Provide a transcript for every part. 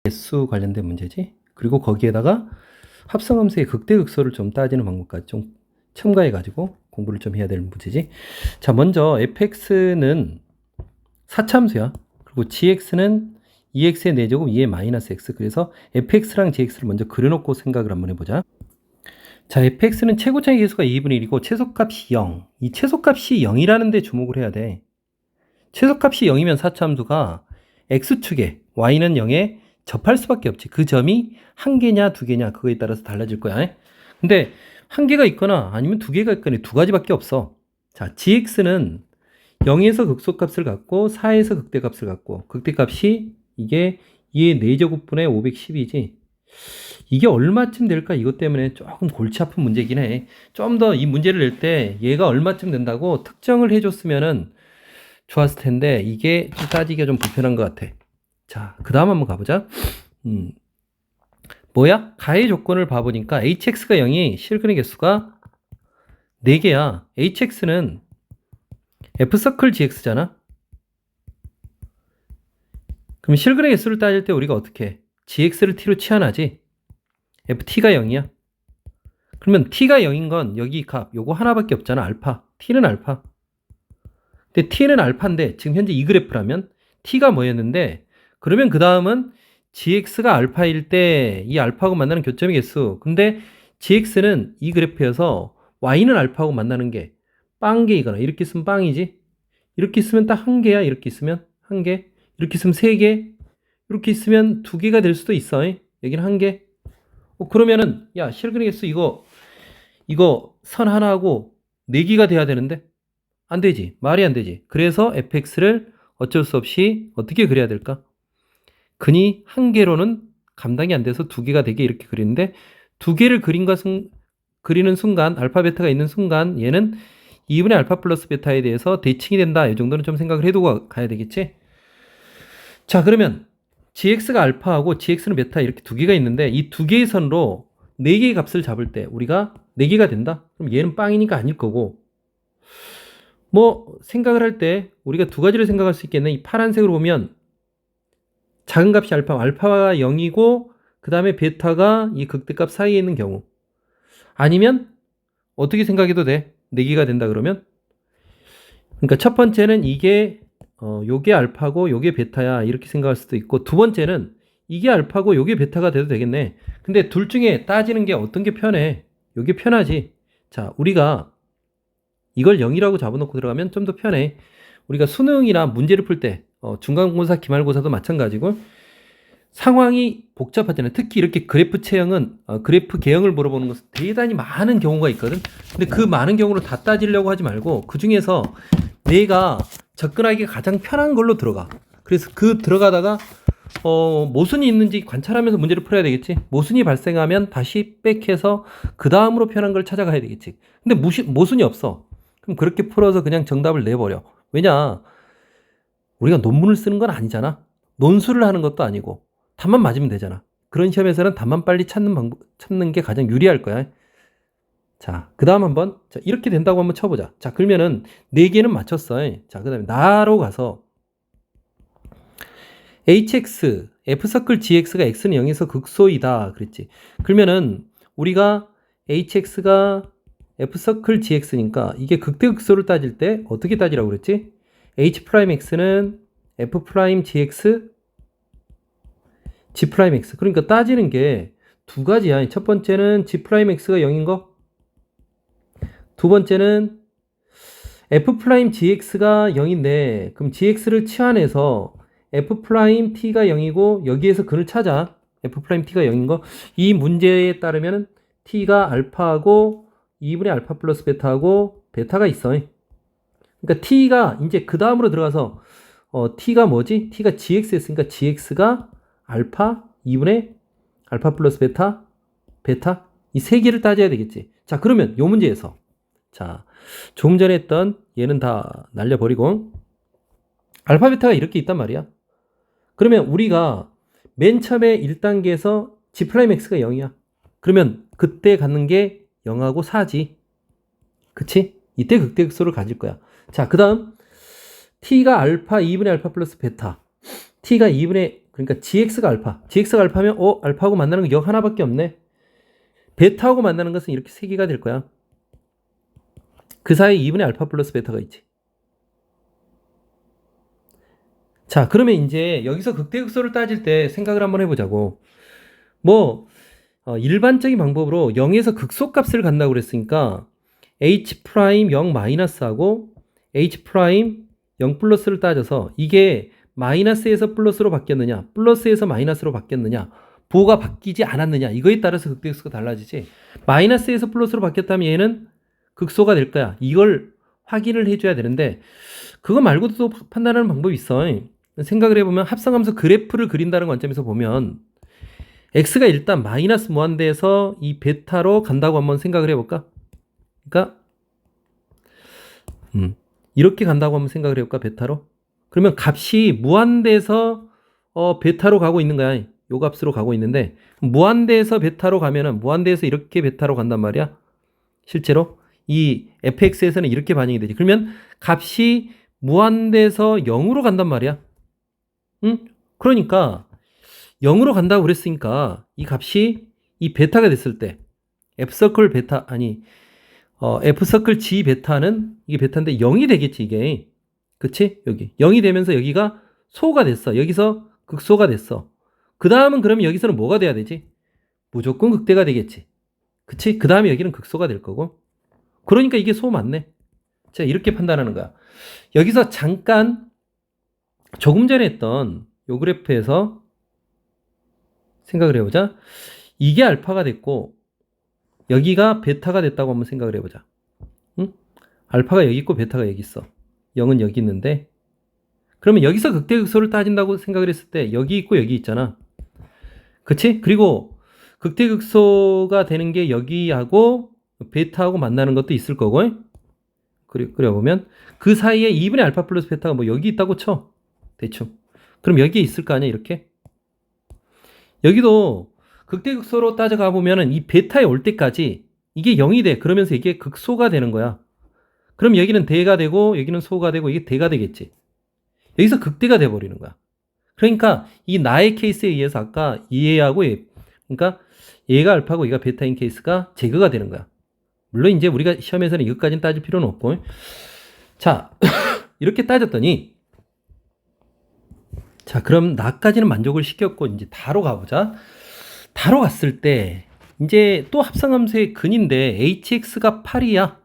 개수 관련된 문제지. 그리고 거기에다가 합성함수의 극대극소를 좀 따지는 방법까지 좀 첨가해가지고 공부를 좀 해야 되는 문제지. 자, 먼저 fx는 4차함수야. 그리고 gx는 2x의 4제곱 2의 마이너스 x. 그래서 fx랑 gx를 먼저 그려놓고 생각을 한번 해보자. 자, fx는 최고차의 개수가 2분의 1이고 최소값이 0. 이 최소값이 0이라는 데 주목을 해야 돼. 최소값이 0이면 4차함수가 x축에 y는 0에 접할 수밖에 없지. 그 점이 한 개냐 두 개냐 그거에 따라서 달라질 거야. 근데 한 개가 있거나 아니면 두 개가 있거나 두 가지밖에 없어. 자, gx는 0에서 극소값을 갖고 4에서 극대값을 갖고 극대값이 이게 2의 4제곱분의 510이지. 이게 얼마쯤 될까? 이것 때문에 조금 골치 아픈 문제긴 해. 좀 더 이 문제를 낼 때 얘가 얼마쯤 된다고 특정을 해줬으면은 좋았을 텐데 이게 좀 따지기가 좀 불편한 것 같아. 자, 그 다음 한번 가보자. 뭐야? 가해 조건을 봐보니까 hx가 0이 실근의 개수가 4개야. hx는 f서클 gx잖아. 그럼 실근의 개수를 따질 때 우리가 어떻게 해? gx를 t로 치환하지. ft가 0이야. 그러면 t가 0인 건 여기 값 요거 하나밖에 없잖아. 알파. t는 알파. 근데 t는 알파인데 지금 현재 이 그래프라면 t가 뭐였는데, 그러면 그 다음은 gx가 알파일 때 이 알파하고 만나는 교점의 개수. 근데 gx는 이 그래프여서 y는 알파하고 만나는 게 빵개이거나 이렇게 있으면 빵이지. 이렇게 있으면 딱 한 개야. 이렇게 있으면 한 개. 이렇게 있으면 세 개. 이렇게 있으면 두 개가 될 수도 있어. 여기는 한 개. 그러면은 야, 실근의 개수 이거 선 하나하고 네 개가 돼야 되는데 안 되지. 말이 안 되지. 그래서 fx를 어쩔 수 없이 어떻게 그려야 될까? 근이 한 개로는 감당이 안 돼서 두 개가 되게 이렇게 그리는데, 두 개를 그리는 순간, 알파 베타가 있는 순간 얘는 2분의 알파 플러스 베타에 대해서 대칭이 된다. 이 정도는 좀 생각을 해두고 가야 되겠지? 자, 그러면 gx가 알파하고 gx는 베타 이렇게 두 개가 있는데 이 두 개의 선으로 네 개의 값을 잡을 때 우리가 네 개가 된다? 그럼 얘는 빵이니까 아닐 거고, 뭐 생각을 할 때 우리가 두 가지를 생각할 수 있겠네. 이 파란색으로 보면 작은 값이 알파가 0이고 그 다음에 베타가 이 극대값 사이에 있는 경우, 아니면 어떻게 생각해도 돼. 4개가 된다 그러면, 그러니까 첫 번째는 이게 요게 알파고 요게 베타야 이렇게 생각할 수도 있고, 두 번째는 이게 알파고 요게 베타가 돼도 되겠네. 근데 둘 중에 따지는 게 어떤 게 편해? 요게 편하지. 자, 우리가 이걸 0이라고 잡아놓고 들어가면 좀 더 편해. 우리가 수능이나 문제를 풀 때 중간고사, 기말고사도 마찬가지고 상황이 복잡하잖아요. 특히 이렇게 그래프 체형은 그래프 개형을 물어보는 것은 대단히 많은 경우가 있거든. 근데 그 많은 경우를 다 따지려고 하지 말고 그 중에서 내가 접근하기가 가장 편한 걸로 들어가. 그래서 그 들어가다가 모순이 있는지 관찰하면서 문제를 풀어야 되겠지. 모순이 발생하면 다시 백해서 그 다음으로 편한 걸 찾아가야 되겠지. 근데 모순이 없어. 그럼 그렇게 풀어서 그냥 정답을 내버려. 왜냐? 우리가 논문을 쓰는 건 아니잖아. 논술을 하는 것도 아니고 답만 맞으면 되잖아. 그런 시험에서는 답만 빨리 찾는 게 가장 유리할 거야. 자, 그 다음 한번, 자, 이렇게 된다고 한번 쳐보자. 자, 그러면은 4개는 맞췄어. 자, 그 다음에 나로 가서 hx, f서클 gx가 x는 0에서 극소이다 그랬지. 그러면은 우리가 hx가 f서클 gx니까 이게 극대극소를 따질 때 어떻게 따지라고 그랬지? h'x는 f'gx g'x. 그러니까 따지는 게 두 가지야. 첫 번째는 g'x가 0인 거, 두 번째는 f'gx가 0인데 그럼 gx를 치환해서 f't가 0이고 여기에서 근을 찾아. f't가 0인 거. 이 문제에 따르면 t가 알파하고 2분의 알파 플러스 베타하고 베타가 있어. 그러니까 t가 이제 그 다음으로 들어가서 t가 뭐지? t가 gx였으니까 gx가 알파 2분의 알파 플러스 베타 베타 이 세 개를 따져야 되겠지. 자, 그러면 요 문제에서 자, 조금 전에 했던 얘는 다 날려버리고 알파 베타가 이렇게 있단 말이야. 그러면 우리가 맨 처음에 1단계에서 g'x가 0이야. 그러면 그때 갖는 게 0하고 4지. 그치? 이때 극대극소를 가질 거야. 자, 그 다음 t가 알파 2분의 알파 플러스 베타, t가 2분의 그러니까 gx가 알파면 알파하고 만나는 거 역 하나밖에 없네. 베타하고 만나는 것은 이렇게 세 개가 될 거야. 그 사이에 2분의 알파 플러스 베타가 있지. 자, 그러면 이제 여기서 극대극소를 따질 때 생각을 한번 해보자고. 뭐 일반적인 방법으로 0에서 극소값을 간다고 그랬으니까 h 프라임 0 마이너스하고 h 프라임 0 플러스를 따져서 이게 마이너스에서 플러스로 바뀌었느냐, 플러스에서 마이너스로 바뀌었느냐, 부호가 바뀌지 않았느냐, 이거에 따라서 극대극소가 달라지지. 마이너스에서 플러스로 바뀌었다면 얘는 극소가 될 거야. 이걸 확인을 해줘야 되는데 그거 말고도 또 판단하는 방법이 있어. 생각을 해보면 합성함수 그래프를 그린다는 관점에서 보면 x가 일단 마이너스 무한대에서 이 베타로 간다고 한번 생각을 해볼까? 그러니까 이렇게 간다고 한번 생각을 해볼까? 베타로? 그러면 값이 무한대에서 베타로 가고 있는 거야. 요 값으로 가고 있는데 무한대에서 베타로 가면은 무한대에서 이렇게 베타로 간단 말이야. 실제로 이 fx에서는 이렇게 반영이 되지. 그러면 값이 무한대에서 0으로 간단 말이야. 응? 그러니까 0으로 간다고 그랬으니까 이 값이 이 베타가 됐을 때 f서클 베타 f서클 g 베타는 이게 베타인데 0이 되겠지 이게. 그치? 여기 0이 되면서 여기가 소가 됐어. 여기서 극소가 됐어. 그 다음은 그러면 여기서는 뭐가 돼야 되지? 무조건 극대가 되겠지. 그치? 그 다음에 여기는 극소가 될 거고. 그러니까 이게 소 맞네. 자, 이렇게 판단하는 거야. 여기서 잠깐 조금 전에 했던 요 그래프에서 생각을 해보자. 이게 알파가 됐고 여기가 베타가 됐다고 한번 생각을 해보자. 응? 알파가 여기 있고 베타가 여기 있어. 0은 여기 있는데 그러면 여기서 극대극소를 따진다고 생각을 했을 때 여기 있고 여기 있잖아. 그치? 그리고 극대극소가 되는 게 여기하고 베타하고 만나는 것도 있을 거고. 그려보면 그 사이에 2분의 알파 플러스 베타가 뭐 여기 있다고 쳐. 대충. 그럼 여기에 있을 거 아니야 이렇게? 여기도 극대극소로 따져가 보면은 이 베타에 올 때까지 이게 0이 돼. 그러면서 이게 극소가 되는 거야. 그럼 여기는 대가 되고 여기는 소가 되고 이게 대가 되겠지. 여기서 극대가 돼 버리는 거야. 그러니까 이 나의 케이스에 의해서 아까 얘하고 그러니까 얘가 알파고 얘가 베타인 케이스가 제거가 되는 거야. 물론 이제 우리가 시험에서는 이것까지는 따질 필요는 없고. 자, 이렇게 따졌더니 자, 그럼 나까지는 만족을 시켰고 이제 다로 가보자. 다로 갔을 때 이제 또 합성함수의 근인데 hx가 8이야.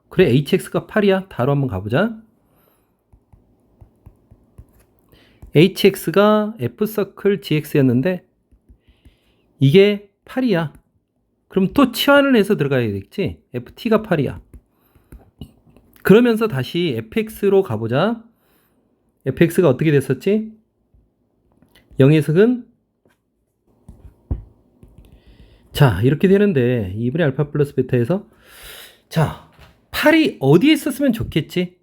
그래, hx가 8이야. 다로 한번 가보자. hx가 f서클 gx였는데 이게 8이야. 그럼 또 치환을 해서 들어가야겠지. ft가 8이야. 그러면서 다시 fx로 가보자. fx가 어떻게 됐었지? 0에서 근 자, 이렇게 되는데 2분의 알파 플러스 베타에서 자, 8이 어디에 있었으면 좋겠지?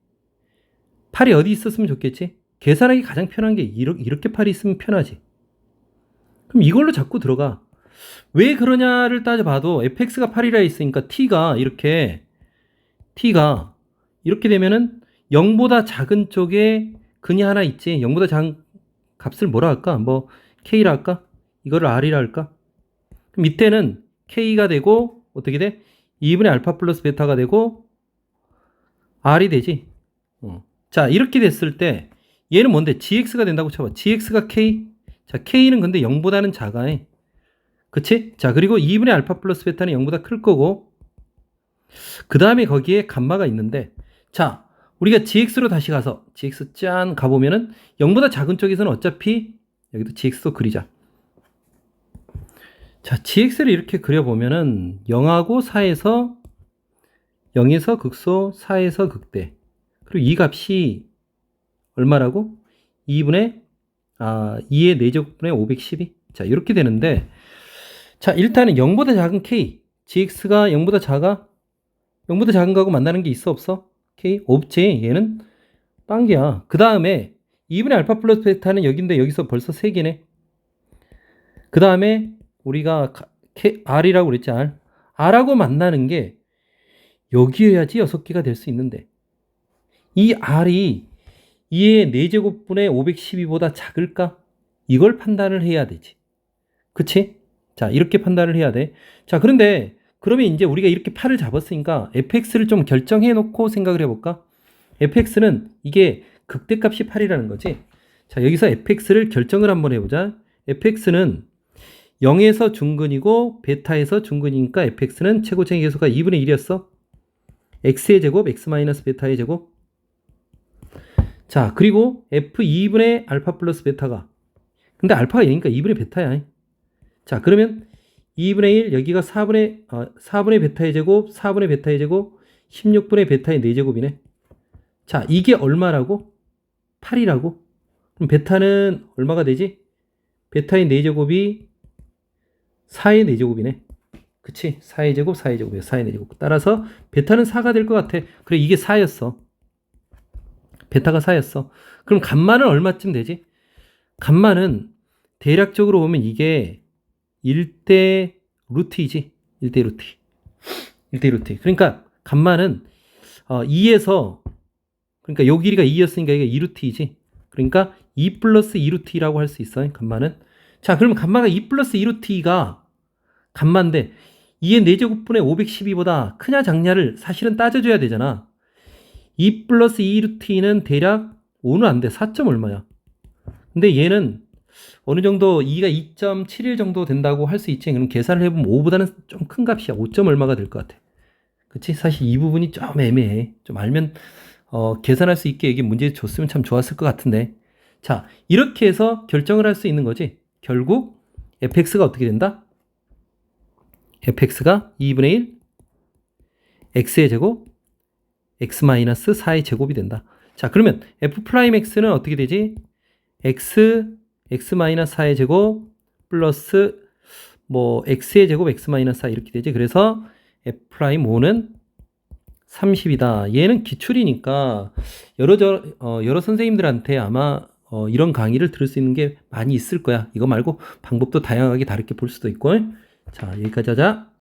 8이 어디 있었으면 좋겠지? 계산하기 가장 편한 게 이렇게 8이 있으면 편하지. 그럼 이걸로 자꾸 들어가. 왜 그러냐를 따져봐도 fx가 8이라 있으니까 t가 이렇게 되면은 0보다 작은 쪽에 근이 하나 있지. 0보다 작은 값을 뭐라 할까? 뭐 k라 할까? 이거를 r이라 할까? 그럼 밑에는 k가 되고 어떻게 돼? 2분의 알파 플러스 베타가 되고 r이 되지. 자, 이렇게 됐을 때 얘는 뭔데? gx가 된다고 쳐봐. gx가 k. 자, k는 근데 0보다는 작아해. 그치? 자, 그리고 2분의 알파 플러스 베타는 0보다 클 거고 그 다음에 거기에 감마가 있는데 자, 우리가 gx로 다시 가서 gx 짠 가보면은 0보다 작은 쪽에서는 어차피 여기도 gx도 그리자. 자, gx를 이렇게 그려보면은 0하고 4에서 0에서 극소 4에서 극대. 그리고 이 값이 얼마라고? 2의 4제곱분의 512. 자, 이렇게 되는데 자, 일단은 0보다 작은 k. gx가 0보다 작아? 0보다 작은 거하고 만나는 게 있어 없어? k? 없지. 얘는 빵기야. 그 다음에 2분의 알파 플러스 베타는 여기인데 여기서 벌써 3개네. 그 다음에 우리가 r이라고 그랬지. r하고 만나는 게 여기여야지 6개가 될 수 있는데 이 r이 2의 4제곱분의 512보다 작을까? 이걸 판단을 해야 되지. 그치? 자, 이렇게 판단을 해야 돼. 자, 그런데 그러면 이제 우리가 이렇게 팔을 잡았으니까 fx를 좀 결정해 놓고 생각을 해볼까? fx는 이게 극대값이 8이라는 거지. 자, 여기서 fx를 결정을 한번 해보자. fx는 0에서 중근이고 베타에서 중근이니까 fx는 최고차의 계수가 2분의 1이었어. x의 제곱, x 마이너스 베타의 제곱. 자, 그리고 f 2분의 알파 플러스 베타가. 근데 알파가 0이니까 2분의 베타야. 자, 그러면 2분의 1, 여기가 4분의 베타의 제곱, 4분의 베타의 제곱, 16분의 베타의 4제곱이네. 자, 이게 얼마라고? 8이라고? 그럼 베타는 얼마가 되지? 베타의 4제곱이 4의 4제곱이네. 그치? 4의 제곱, 4의 제곱이야. 4의 4제곱. 따라서 베타는 4가 될 것 같아. 그래, 이게 4였어. 베타가 4였어. 그럼 감마는 얼마쯤 되지? 감마는 대략적으로 보면 이게 1대 루트이지. 1대 루트. 1대 루트. 그러니까 감마는 2에서 그러니까 요 길이가 2였으니까 이게 2루트이지. 그러니까 2 플러스 2루트라고 할 수 있어. 감마는. 자, 그러면 감마가 2 플러스 2루트가 감마인데 2의 4제곱분의 512보다 크냐 작냐를 사실은 따져줘야 되잖아. 2 플러스 2루트는 대략 5는 안 돼. 4. 얼마야. 근데 얘는 어느 정도 2가 2.71 정도 된다고 할 수 있지. 그럼 계산을 해보면 5보다는 좀 큰 값이야. 5. 얼마가 될 것 같아. 그치? 사실 이 부분이 좀 애매해. 좀 알면 계산할 수 있게 이게 문제 줬으면 참 좋았을 것 같은데. 자, 이렇게 해서 결정을 할 수 있는 거지. 결국 fx가 어떻게 된다? fx가 2분의 1 x의 제곱 x 마이너스 4의 제곱이 된다. 자, 그러면 f'x는 어떻게 되지? x 마이너스 4의 제곱 플러스 x의 제곱 x 마이너스 4 이렇게 되지. 그래서 f'O는 30이다. 얘는 기출이니까 여러 선생님들한테 아마 이런 강의를 들을 수 있는 게 많이 있을 거야. 이거 말고 방법도 다양하게 다르게 볼 수도 있고. 자, 여기까지 하자.